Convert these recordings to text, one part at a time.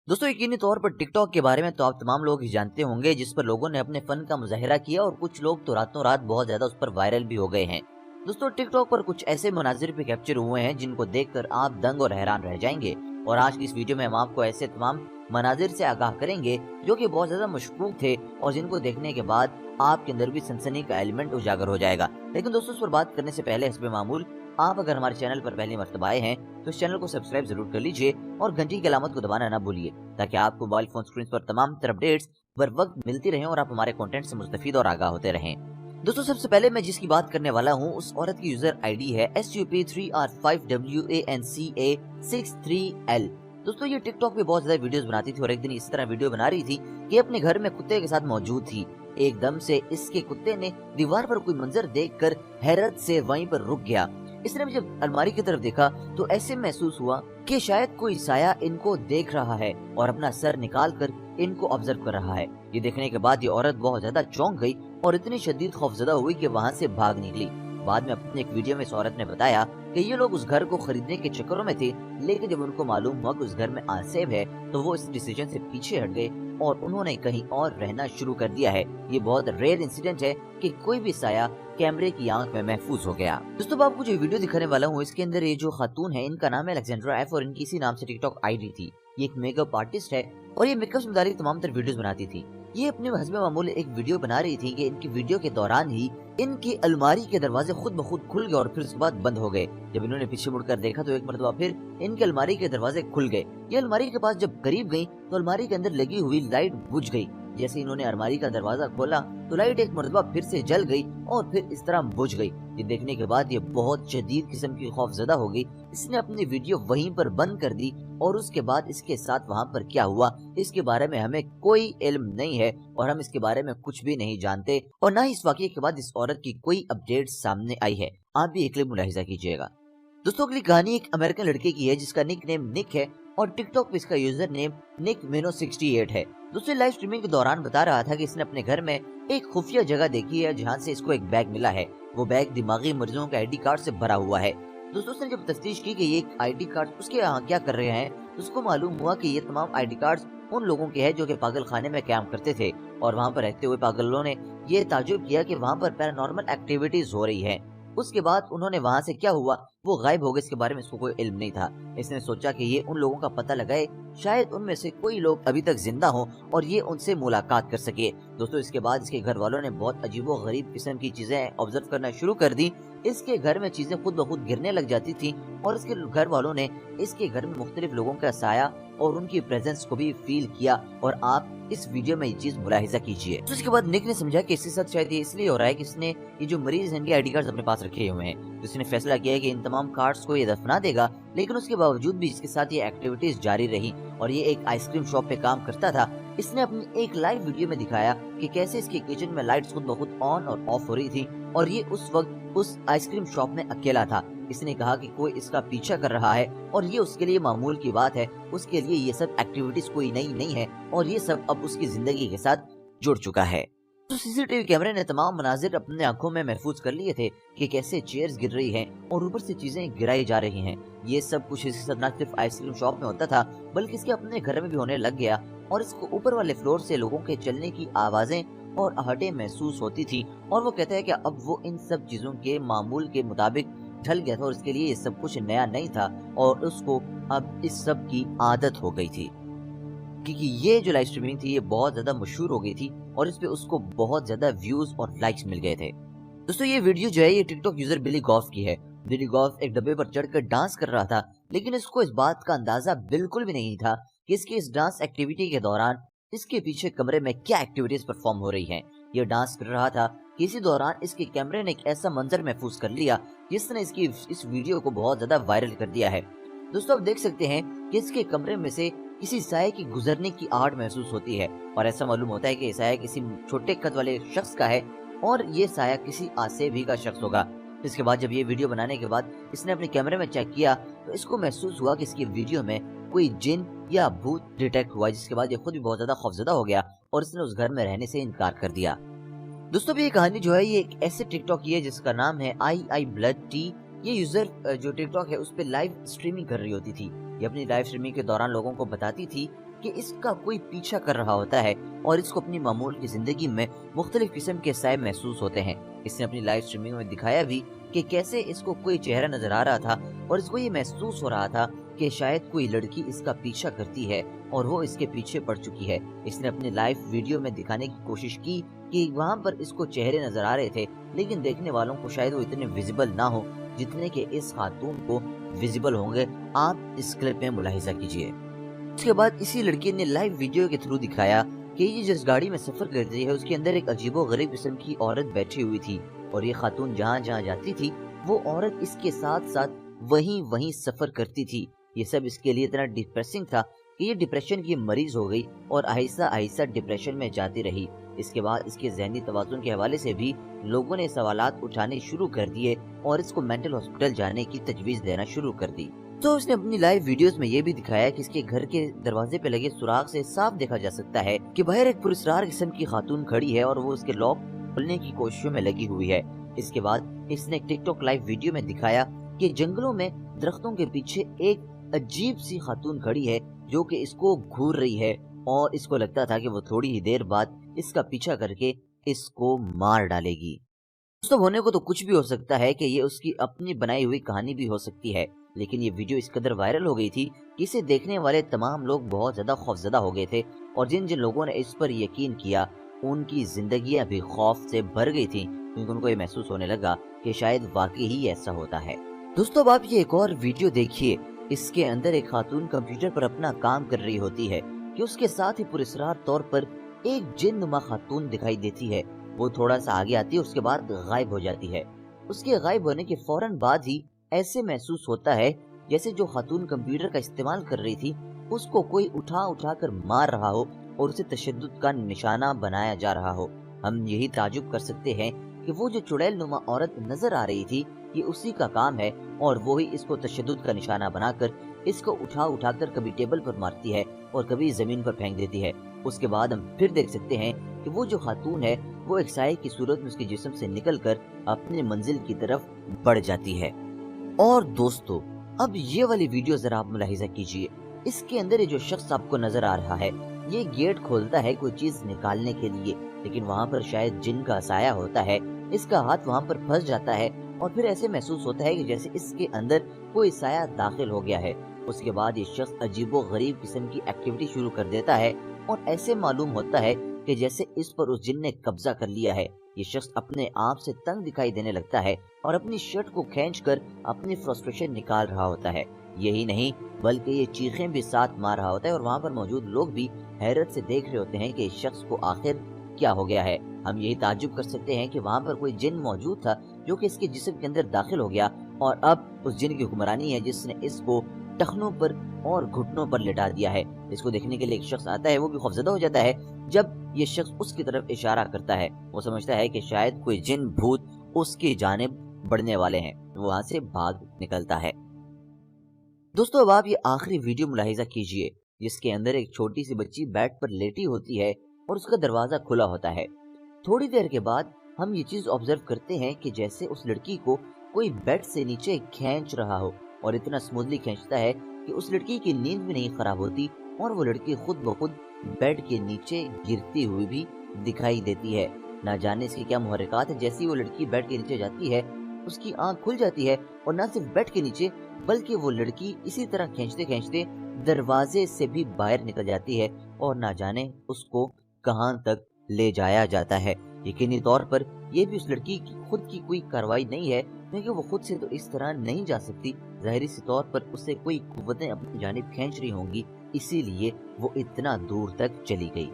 दोस्तों यकीनी तौर पर टिक टॉक के बारे में तो आप तमाम लोग ही जानते होंगे, जिस पर लोगों ने अपने फन का मुजाहिरा किया और कुछ लोग तो रातों रात बहुत ज्यादा उस पर वायरल भी हो गए हैं। दोस्तों टिक टॉक पर कुछ ऐसे मनाजिर भी कैप्चर हुए हैं जिनको देखकर आप दंग और हैरान रह जाएंगे। और आज की इस वीडियो में हम आपको ऐसे तमाम मनाजिर से आगाह करेंगे जो कि बहुत ज्यादा मशकूक थे और जिनको देखने के बाद आपके अंदर भी सनसनी का एलिमेंट उजागर हो जाएगा। लेकिन दोस्तों इस पर बात करने से पहले हस्बे मामूल आप अगर हमारे चैनल पर पहली मर्तबा आए हैं तो इस चैनल को सब्सक्राइब जरूर कर लीजिए और घंटी की अलामत को दबाना ना भूलिए, ताकि आपको मोबाइल फोन स्क्रीन पर तमाम तरह अपडेट्स बर वक्त मिलती रहें और आप हमारे कंटेंट से मुस्तफीद और आगाह होते रहें। दोस्तों सबसे पहले मैं जिसकी बात करने वाला हूँ उस औरत की यूजर आईडी है SUP3R5WANCA63L। दोस्तों ये टिकटॉक पे बहुत ज्यादा वीडियोस बनाती थी और एक दिन इस तरह वीडियो बना रही थी कि अपने घर में कुत्ते के साथ मौजूद थी। एकदम से इसके कुत्ते ने दीवार पर कोई मंजर देखकर हैरत से वहीं पर रुक गया। इसने भी जब अलमारी की तरफ देखा तो ऐसे महसूस हुआ कि शायद कोई साया इनको देख रहा है और अपना सर निकाल कर इनको ऑब्जर्व कर रहा है। ये देखने के बाद ये औरत बहुत ज्यादा चौंक गई और इतनी शदीद खौफजदा हुई कि वहाँ से भाग निकली। बाद में अपने एक वीडियो में इस औरत ने बताया कि ये लोग उस घर को खरीदने के चक्करों में थे, लेकिन जब उनको मालूम हुआ कि उस घर में आसेब है तो वो इस डिसीजन से पीछे हट गए और उन्होंने कहीं और रहना शुरू कर दिया है। ये बहुत रेयर इंसिडेंट है कि कोई भी साया कैमरे की आंख में महफूज हो गया। दोस्तों मैं आपको जो वीडियो दिखाने वाला हूँ इसके अंदर ये जो खातून है इनका नाम है अलेक्जेंड्रा एफ और इनकी इसी नाम से टिकटॉक आईडी थी। ये एक मेकअप आर्टिस्ट है और ये मेकअप से मुतालिक तमाम तरह वीडियोस बनाती थी। ये अपने हस्बे मामूल एक वीडियो बना रही थी कि इनकी वीडियो के दौरान ही इनकी अलमारी के दरवाजे खुद ब खुद खुल गए और फिर उसके बाद बंद हो गए। जब इन्होंने पीछे मुड़कर देखा तो एक मरतबा फिर इनके अलमारी के दरवाजे खुल गए। ये अलमारी के पास जब करीब गई तो अलमारी के अंदर लगी हुई लाइट बुझ गई। जैसे इन्होंने अलमारी का दरवाजा खोला तो लाइट एक मरतबा फिर से जल गई और फिर इस तरह बुझ गई। ये देखने के बाद ये बहुत शदीद किस्म की खौफजदा हो गई। इसने अपनी वीडियो वहीं पर बंद कर दी और उसके बाद इसके साथ वहाँ पर क्या हुआ इसके बारे में हमें कोई इल्म नहीं है और हम इसके बारे में कुछ भी नहीं जानते और न ही इस वाक़ये के बाद इस औरत की कोई अपडेट सामने आई है। आप भी एक क्लिप मुलाहिजा कीजिएगा। दोस्तों अगली कहानी एक अमेरिकन लड़के की है जिसका निक नेम निक है और टिकटॉक पे इसका यूजर नेम निक मेनो 68 है। दूसरे लाइव स्ट्रीमिंग के दौरान बता रहा था कि इसने अपने घर में एक खुफिया जगह देखी है जहाँ से इसको एक बैग मिला है। वो बैग दिमागी मरीजों के आईडी कार्ड से भरा हुआ है। दोस्तों उसने जब तफ्तीश की कि ये आईडी कार्ड उसके यहाँ क्या कर रहे हैं तो उसको मालूम हुआ कि ये तमाम आईडी कार्ड उन लोगों के हैं जो कि पागल खाने में काम करते थे और वहाँ पर रहते हुए पागलों ने ये ताजुब किया कि वहाँ पर पैरानॉर्मल एक्टिविटीज हो रही है। उसके बाद उन्होंने वहाँ से क्या हुआ वो गायब हो गए, इसके बारे में इसको कोई इल्म नहीं था। इसने सोचा कि ये उन लोगों का पता लगाए, शायद उनमें से कोई लोग अभी तक जिंदा हों और ये उनसे मुलाकात कर सके। दोस्तों इसके बाद इसके घर वालों ने बहुत अजीबो गरीब किस्म की चीजें ऑब्जर्व करना शुरू कर दी। इसके घर में चीजें खुद ब खुद गिरने लग जाती थी और इसके घर वालों ने इसके घर में मुख्तलिफ लोगों का साया और उनकी प्रेजेंस को भी फील किया और आप इस वीडियो में ये चीज मुलाहिजा कीजिए। तो इसके बाद निक ने समझा कि इसके साथ शायद ये इसलिए हो रहा है कि इसने ये जो मरीज हैं इनके आईडी कार्ड्स अपने पास रखे हुए हैं। तो इसने फैसला किया है कि इन तमाम कार्ड्स को ये दफना देगा, लेकिन उसके बावजूद भी इसके साथ ये एक्टिविटीज जारी रही और ये एक आइसक्रीम शॉप पे काम करता था। इसने अपनी एक लाइव वीडियो में दिखाया कि कैसे इसके किचन में लाइट्स खुद ब खुद ऑन और ऑफ हो रही थी और ये उस वक्त उस आइसक्रीम शॉप में अकेला था। इसने कहा कि कोई इसका पीछा कर रहा है और ये उसके लिए मामूल की बात है, उसके लिए ये सब एक्टिविटीज कोई नई नहीं है और ये सब अब उसकी जिंदगी के साथ जुड़ चुका है। तो सीसीटीवी कैमरे ने तमाम मनाजिर अपने आंखों में महफूज कर लिए थे कि कैसे चेयर्स गिर रही हैं और ऊपर से चीजें गिराई जा रही हैं। ये सब कुछ इसके साथ न सिर्फ आइसक्रीम शॉप में होता था बल्कि इसके अपने घर में भी होने लग गया और इसको ऊपर वाले फ्लोर से लोगों के चलने की आवाजें और आहटें महसूस होती थी और वो कहता है कि अब वो इन सब चीजों के मामूल के मुताबिक ढल गया था और इसके लिए ये सब कुछ नया नहीं था और उसको अब इस सब की आदत हो गई थी, क्योंकि ये जो लाइव स्ट्रीमिंग थी ये बहुत ज्यादा मशहूर हो गई थी और इस पे उसको बहुत ज्यादा व्यूज और लाइक्स मिल गए थे। दोस्तों ये वीडियो जो है ये टिकटॉक यूजर बिली गॉफ की है। बिली गॉफ एक डब्बे पर चढ़कर डांस कर रहा था, लेकिन इसको इस बात का अंदाजा बिल्कुल भी नहीं था कि इसकी इस डांस एक्टिविटी के दौरान इसके पीछे कमरे में क्या एक्टिविटीज परफॉर्म हो रही हैं। ये डांस कर रहा था कि इसी दौरान इसके कैमरे ने एक ऐसा मंजर महफूज कर लिया जिसने इसकी इस वीडियो को बहुत ज्यादा वायरल कर दिया है। दोस्तों आप देख सकते हैं कि इसके कमरे में से किसी साये की गुजरने की आहट महसूस होती है और ऐसा मालूम होता है कि साया किसी छोटे कद वाले शख्स का है और ये साया किसी आसेभी का शख्स होगा। इसके बाद जब ये वीडियो बनाने के बाद इसने अपने कैमरे में चेक किया तो इसको महसूस हुआ कि इसकी वीडियो में कोई जिन या भूत डिटेक्ट हुआ, जिसके बाद ये खुद भी बहुत ज्यादा खौफजदा हो गया और इसने उस घर में रहने से इनकार कर दिया। दोस्तों ये कहानी जो है ये एक ऐसे टिकटॉक की है जिसका नाम है आई ब्लड टी। ये यूजर जो टिकटॉक है उस पर लाइव स्ट्रीमिंग कर रही होती थी। ये अपनी लाइव स्ट्रीमिंग के दौरान लोगों को बताती थी کہ اس کا کوئی پیچھا کر رہا ہوتا ہے اور اس کو اپنی معمول کی زندگی میں مختلف قسم کے سائے محسوس ہوتے ہیں۔ اس نے اپنی لائیو اسٹریمنگ میں دکھایا بھی کہ کیسے اس کو کوئی چہرہ نظر آ رہا تھا اور اس کو یہ محسوس ہو رہا تھا کہ شاید کوئی لڑکی اس کا پیچھا کرتی ہے اور وہ اس کے پیچھے پڑ چکی ہے۔ اس نے اپنے لائیو ویڈیو میں دکھانے کی کوشش کی کہ وہاں پر اس کو چہرے نظر آ رہے تھے، لیکن دیکھنے والوں کو شاید وہ اتنے ویزیبل نہ ہو جتنے کہ اس خاتون کو ویزیبل ہوں گے۔ آپ اس کلپ میں ملاحظہ کیجئے۔ اس کے بعد اسی لڑکی نے لائیو ویڈیو کے تھرو دکھایا کہ یہ جس گاڑی میں سفر کرتی ہے اس کے اندر ایک عجیب و غریب قسم کی عورت بیٹھی ہوئی تھی، اور یہ خاتون جہاں جہاں جاتی تھی وہ عورت اس کے ساتھ ساتھ وہیں سفر کرتی تھی۔ یہ سب اس کے لیے اتنا ڈپریسنگ تھا کہ یہ ڈپریشن کی مریض ہو گئی اور آہستہ آہستہ ڈپریشن میں جاتی رہی۔ اس کے بعد اس کے ذہنی توازن کے حوالے سے بھی لوگوں نے سوالات اٹھانے شروع کر دیے اور اس کو مینٹل ہاسپٹل جانے کی تجویز دینا شروع کر دی۔ تو اس نے اپنی لائیو ویڈیوز میں یہ بھی دکھایا کہ اس کے گھر کے دروازے پہ لگے سوراخ سے صاف دیکھا جا سکتا ہے کہ باہر ایک پراسرار قسم کی خاتون کھڑی ہے اور وہ اس کے لاک کھولنے کی کوششوں میں لگی ہوئی ہے۔ اس کے بعد اس نے ایک ٹک ٹاک لائیو ویڈیو میں دکھایا کہ جنگلوں میں درختوں کے پیچھے ایک عجیب سی خاتون کھڑی ہے جو کہ اس کو گھور رہی ہے، اور اس کو لگتا تھا کہ وہ تھوڑی ہی دیر بعد اس کا پیچھا کر کے اس کو مار ڈالے گی۔ دوستو ہونے کو تو کچھ بھی ہو سکتا ہے کہ یہ اس کی اپنی بنائی ہوئی کہانی بھی ہو سکتی ہے، لیکن یہ ویڈیو اس قدر وائرل ہو گئی تھی کہ اسے دیکھنے والے تمام لوگ بہت زیادہ خوفزدہ ہو گئے تھے، اور جن لوگوں نے اس پر یقین کیا ان کی زندگیاں بھی خوف سے بھر گئی تھیں، کیونکہ ان کو یہ محسوس ہونے لگا کہ شاید واقعی ہی ایسا ہوتا ہے۔ دوستو اب آپ یہ ایک اور ویڈیو دیکھیے۔ اس کے اندر ایک خاتون کمپیوٹر پر اپنا کام کر رہی ہوتی ہے کہ اس کے ساتھ ہی پراسرار طور پر ایک جن نما خاتون دکھائی دیتی ہے۔ وہ تھوڑا سا آگے آتی ہے، اس کے بعد غائب ہو جاتی ہے۔ اس کے غائب ہونے کے فوراً بعد ہی ایسے محسوس ہوتا ہے جیسے جو خاتون کمپیوٹر کا استعمال کر رہی تھی اس کو کوئی اٹھا کر مار رہا ہو اور اسے تشدد کا نشانہ بنایا جا رہا ہو۔ ہم یہی تعجب کر سکتے ہیں کہ وہ جو چڑیل نما عورت نظر آ رہی تھی یہ اسی کا کام ہے، اور وہی اس کو تشدد کا نشانہ بنا کر اس کو اٹھا کر کبھی ٹیبل پر مارتی ہے اور کبھی زمین پر پھینک دیتی ہے۔ اس کے بعد ہم پھر دیکھ سکتے ہیں کہ وہ جو خاتون ہے وہ ایک سائے کی صورت میں اس کے جسم سے نکل کر اپنے منزل کی طرف بڑھ جاتی ہے۔ اور دوستو اب یہ والی ویڈیو ذرا آپ ملاحظہ کیجئے۔ اس کے اندر یہ جو شخص آپ کو نظر آ رہا ہے یہ گیٹ کھولتا ہے کوئی چیز نکالنے کے لیے، لیکن وہاں پر شاید جن کا سایہ ہوتا ہے، اس کا ہاتھ وہاں پر پھنس جاتا ہے اور پھر ایسے محسوس ہوتا ہے کہ جیسے اس کے اندر کوئی سایہ داخل ہو گیا ہے۔ اس کے بعد یہ شخص عجیب و غریب قسم کی ایکٹیویٹی شروع کر دیتا ہے اور ایسے معلوم ہوتا ہے کہ جیسے اس پر اس جن نے قبضہ کر لیا ہے۔ یہ شخص اپنے آپ سے تنگ دکھائی دینے لگتا ہے اور اپنی شرٹ کو کھینچ کر اپنی فرسٹریشن نکال رہا ہوتا ہے۔ یہی نہیں بلکہ یہ چیخیں بھی ساتھ مار رہا ہوتا ہے، اور وہاں پر موجود لوگ بھی حیرت سے دیکھ رہے ہوتے ہیں کہ اس شخص کو آخر کیا ہو گیا ہے۔ ہم یہی تعجب کر سکتے ہیں کہ وہاں پر کوئی جن موجود تھا جو کہ اس کے جسم کے اندر داخل ہو گیا، اور اب اس جن کی حکمرانی ہے جس نے اس کو ٹخنوں پر اور گھٹنوں پر لٹا دیا ہے۔ اس کو دیکھنے کے لیے ایک شخص آتا ہے، وہ بھی خوفزدہ ہو جاتا ہے جب یہ شخص اس کی طرف اشارہ کرتا ہے۔ وہ سمجھتا ہے کہ شاید کوئی جن بھوت اس کی جانب بڑھنے والے ہیں، وہ وہاں سے بھاگ نکلتا ہے۔ دوستو اب آپ یہ آخری ویڈیو ملاحظہ کیجئے جس کے اندر ایک چھوٹی سی بچی بیڈ پر لیٹی ہوتی ہے اور اس کا دروازہ کھلا ہوتا ہے۔ تھوڑی دیر کے بعد ہم یہ چیز آبزرو کرتے ہیں کہ جیسے اس لڑکی کو کوئی بیڈ سے نیچے کھینچ رہا ہو، اور اتنا اسموتھلی کھینچتا ہے کہ اس لڑکی کی نیند بھی نہیں خراب ہوتی اور وہ لڑکی خود بخود بیڈ کے نیچے گرتی ہوئی بھی دکھائی دیتی ہے۔ نہ جانے اس کی کیا محرکات ہے، جیسی وہ لڑکی بیڈ کے نیچے جاتی ہے اس کی آنکھ کھل جاتی ہے، اور نہ صرف بیڈ کے نیچے بلکہ وہ لڑکی اسی طرح کھینچتے کھینچتے دروازے سے بھی باہر نکل جاتی ہے، اور نہ جانے اس کو کہاں تک لے جایا جاتا ہے۔ یقینی طور پر یہ بھی اس لڑکی کی خود کی کوئی کارروائی نہیں ہے، کیونکہ وہ خود سے تو اس طرح نہیں جا سکتی، ظاہری سی طور پر اسے کوئی قوتیں اپنی جانب کھینچ رہی ہوں گی، اسی لیے وہ اتنا دور تک چلی گئی۔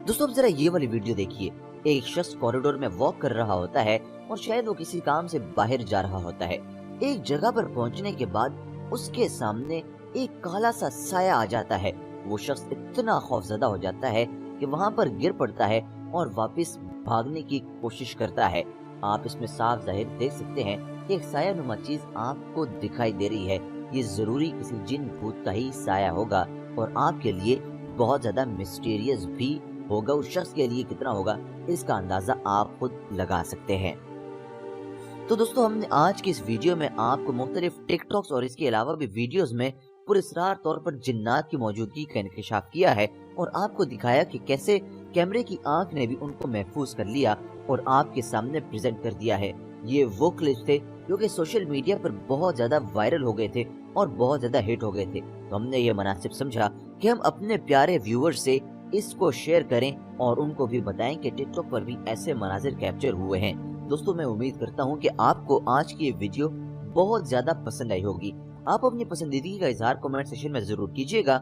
دوستو اب ذرا یہ والی ویڈیو دیکھیے۔ ایک شخص کوریڈور میں واک کر رہا ہوتا ہے اور شاید وہ کسی کام سے باہر جا رہا ہوتا ہے۔ ایک جگہ پر پہنچنے کے بعد اس کے سامنے ایک کالا سا سایہ آ جاتا ہے۔ وہ شخص اتنا خوفزدہ ہو جاتا ہے کہ وہاں پر گر پڑتا ہے اور واپس بھاگنے کی کوشش کرتا ہے۔ آپ اس میں صاف ظاہر دیکھ سکتے ہیں کہ ایک سایہ نما چیز آپ کو دکھائی دے رہی ہے۔ یہ ضروری کسی جن بھوت کا ہی سایہ ہوگا، اور آپ کے لیے بہت زیادہ مسٹیریس بھی ہوگا۔ اس شخص کے لیے کتنا ہوگا اس کا اندازہ آپ خود لگا سکتے ہیں۔ تو دوستو ہم نے آج کی اس ویڈیو میں آپ کو مختلف ٹک ٹاکس اور اس کے علاوہ بھی ویڈیوز میں पुरस्कार तौर पर जिन्नात की मौजूदगी का इंकशाफ किया है और आपको दिखाया कि कैसे कैमरे की आंख ने भी उनको महफूज कर लिया और आपके सामने प्रेजेंट कर दिया है। ये वो क्लिप्स थे जो कि सोशल मीडिया पर बहुत ज्यादा वायरल हो गए थे और बहुत ज्यादा हिट हो गए थे। तो हमने ये मुनासिब समझा कि हम अपने प्यारे व्यूअर्स से इसको शेयर करें और उनको भी बताएं कि टिकटॉक पर भी ऐसे मनाजिर कैप्चर हुए हैं। दोस्तों, मैं उम्मीद करता हूँ कि आपको आज की ये वीडियो बहुत ज्यादा पसंद आई होगी। आप अपनी पसंदीदगी का इजहार कमेंट सेक्शन में जरूर कीजिएगा।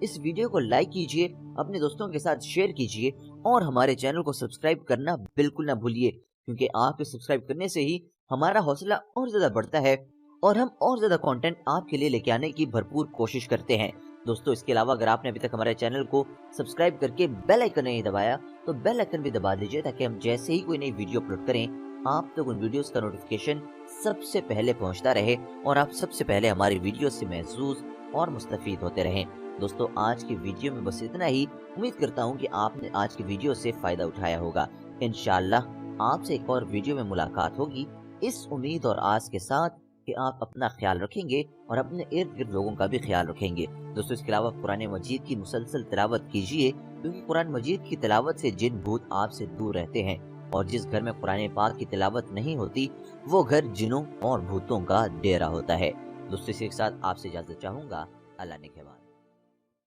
इस वीडियो को लाइक कीजिए, अपने दोस्तों के साथ शेयर कीजिए और हमारे चैनल को सब्सक्राइब करना बिल्कुल ना भूलिए, क्योंकि आपके सब्सक्राइब करने से ही हमारा हौसला और ज्यादा बढ़ता है और हम और ज्यादा कंटेंट आपके लिए लेके आने की भरपूर कोशिश करते हैं। दोस्तों, इसके अलावा अगर आपने अभी तक हमारे चैनल को सब्सक्राइब करके बेल आइकन नहीं दबाया तो बेल आइकन भी दबा दीजिए, ताकि हम जैसे ही कोई नई वीडियो अपलोड करें आप तक उन वीडियोस का नोटिफिकेशन सबसे पहले पहुंचता रहे और आप सबसे पहले हमारी वीडियो से महसूस और मुस्तफीद होते रहें। दोस्तों, आज की वीडियो में बस इतना ही। उम्मीद करता हूं कि आपने आज की वीडियो से फायदा उठाया होगा। इंशाअल्लाह आपसे एक और वीडियो में मुलाकात होगी, इस उम्मीद और आस के साथ कि आप अपना ख्याल रखेंगे और अपने इर्द गिर्द लोगों का भी ख्याल रखेंगे। दोस्तों, इसके अलावा कुरान मजीद की मुसलसल तिलावत कीजिए, क्योंकि कुरान मजीद की तिलावत से जिन भूत आपसे दूर रहते हैं और जिस घर में कुरान पाक की तिलावत नहीं होती वो घर जिनों और भूतों का डेरा होता है। दोस्तों, इसी के साथ आपसे इजाजत चाहूंगा। अल्लाह ने के बाद।